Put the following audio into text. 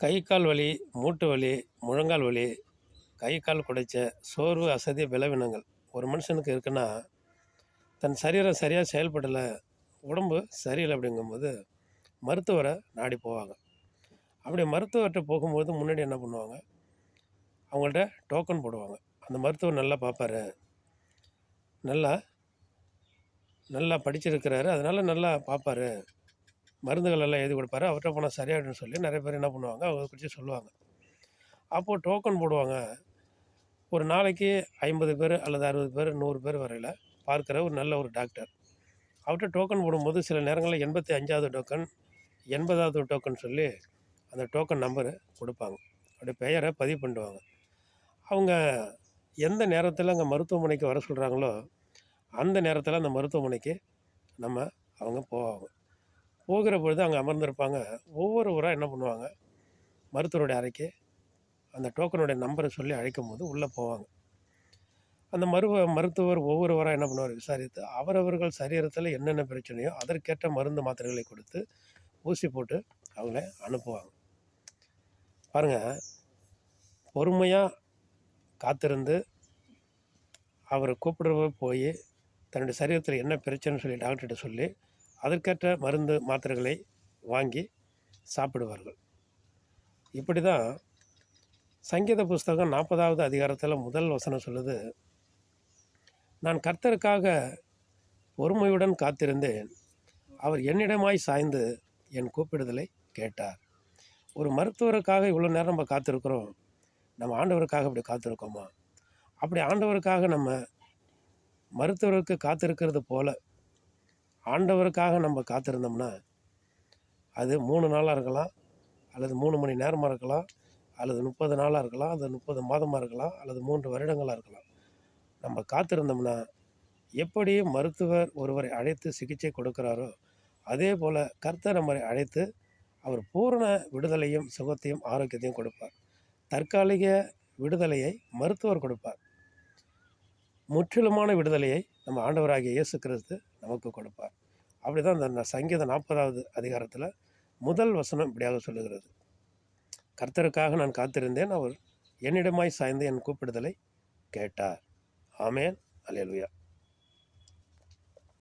கை கால் வலி, மூட்டு வலி, முழங்கால் வலி, கை கால் குடைச்ச, சோர்வு, அசதி, பலவீனங்கள் ஒரு மனுஷனுக்கு இருக்குன்னா, தன் சரீரம் சரியாக செயல்படல, உடம்பு சரியில்ல அப்படிங்கும்போது மருத்துவர நாடி போவாங்க. அப்படி மருத்துவர்ட்ட போகும்போது முன்னாடி என்ன பண்ணுவாங்க, அவங்கள்ட்ட டோக்கன் போடுவாங்க. அந்த மருத்துவர் நல்லா பார்ப்பாரு. நல்லா நல்லா படிச்சிருக்கிறாரு. அதனால நல்லா பார்ப்பாரு. மருந்துகள் எல்லாம் எழுதி கொடுப்பாரு. அவர்ட்ட போனா சரியாயிடும்னு சொல்லி நெறைய பேர் என்ன பண்ணுவாங்க, அவங்கள குறித்து சொல்லுவாங்க. அப்போது டோக்கன் போடுவாங்க. ஒரு நாளைக்கு 50 பேர் அல்லது 60 பேர், 100 பேர் வரையில பார்க்குற ஒரு நல்ல ஒரு டாக்டர். அவர்ட்ட டோக்கன் போடும்போது சில நேரங்கள்ல 85வது டோக்கன், 80வது டோக்கன் சொல்லி அந்த டோக்கன் நம்பரு குடுப்பாங்க. அவருடைய பெயர பதிவு பண்ணிடுவாங்க. அவங்க எந்த நேரத்தில அங்க மருத்துவமனைக்கு வர சொல்றாங்களோ, அந்த நேரத்தில அந்த மருத்துவமனைக்கு நம்ம அவங்க போவாங்க. போகிற பொழுது அங்க அமர்ந்திருப்பாங்க. ஒவ்வொருவரா என்ன பண்ணுவாங்க, மருத்துவருடைய அறைக்கு அந்த டோக்கனுடைய நம்பர சொல்லி அழைக்கும்போது உள்ள போவாங்க. அந்த மருத்துவர் ஒவ்வொருவரா என்ன பண்ணுவார் விசாரித்து, அவரவர்கள் சரீரத்தில என்னென்ன பிரச்சனையோ அதற்கேற்ற மருந்து மாத்திரைகளை கொடுத்து, ஊசி போட்டு அவங்கள அனுப்புவாங்க. பாருங்க, பொறுமையா காத்திருந்து அவர கூப்பிடுறவ போயி, தன்னுடைய சரீரத்தில என்ன பிரச்சனைன்னு சொல்லி டாக்டர்ட்ட சொல்லி, அதற்கேற்ற மருந்து மாத்திரைகளை வாங்கி சாப்பிடுவார்கள். இப்படி தான் சங்கீத புஸ்தகம் 40வது அதிகாரத்தில முதல் வசனம் சொல்லுது, "நான் கர்த்தருக்காக பொறுமையுடன் காத்திருந்தேன். அவர் என்னிடமாய் சாய்ந்து என் கூப்பிடுதலை கேட்டார்." ஒரு மருத்துவருக்காக இவ்வளோ நேரம் நம்ம காத்திருக்கிறோம். நம்ம ஆண்டவருக்காக அப்படி காத்திருக்கோமா? அப்படி ஆண்டவருக்காக நம்ம மருத்துவருக்கு காத்திருக்கிறது போல, ஆண்டவருக்காக நம்ம காத்திருந்தோம்னா, அது 3 நாளா இருக்கலாம், அல்லது 3 மணி நேரமா இருக்கலாம், அல்லது 30 நாளா இருக்கலாம், அல்லது 30 மாதமா இருக்கலாம், அல்லது 3 வருடங்களா இருக்கலாம். நம்ம காத்திருந்தோம்னா, எப்படி மருத்துவர் ஒருவரை அழைத்து சிகிச்சை கொடுக்கிறாரோ, அதேபோல கர்த்தர் நம்மை அழைத்து, அவர் பூரண விடுதலையும், சுகத்தையும், ஆரோக்கியத்தையும் கொடுப்பார். தற்காலிக விடுதலையை மருத்துவர் கொடுப்பார். முற்றிலுமான விடுதலையை நம்ம ஆண்டவராகிய இயேசு கிறிஸ்து நமக்கு கொடுப்பார். அப்படிதான் இந்த சங்கீதம் 40வது அதிகாரத்தில முதல் வசனம் இப்படியாக சொல்லுகிறது. கர்த்தருக்காக நான் காத்திருந்தேன். அவர் என்னிடமாய் சாய்ந்து என் கூப்பிடுதலை கேட்டார். ஆமென். அல்லேலூயா.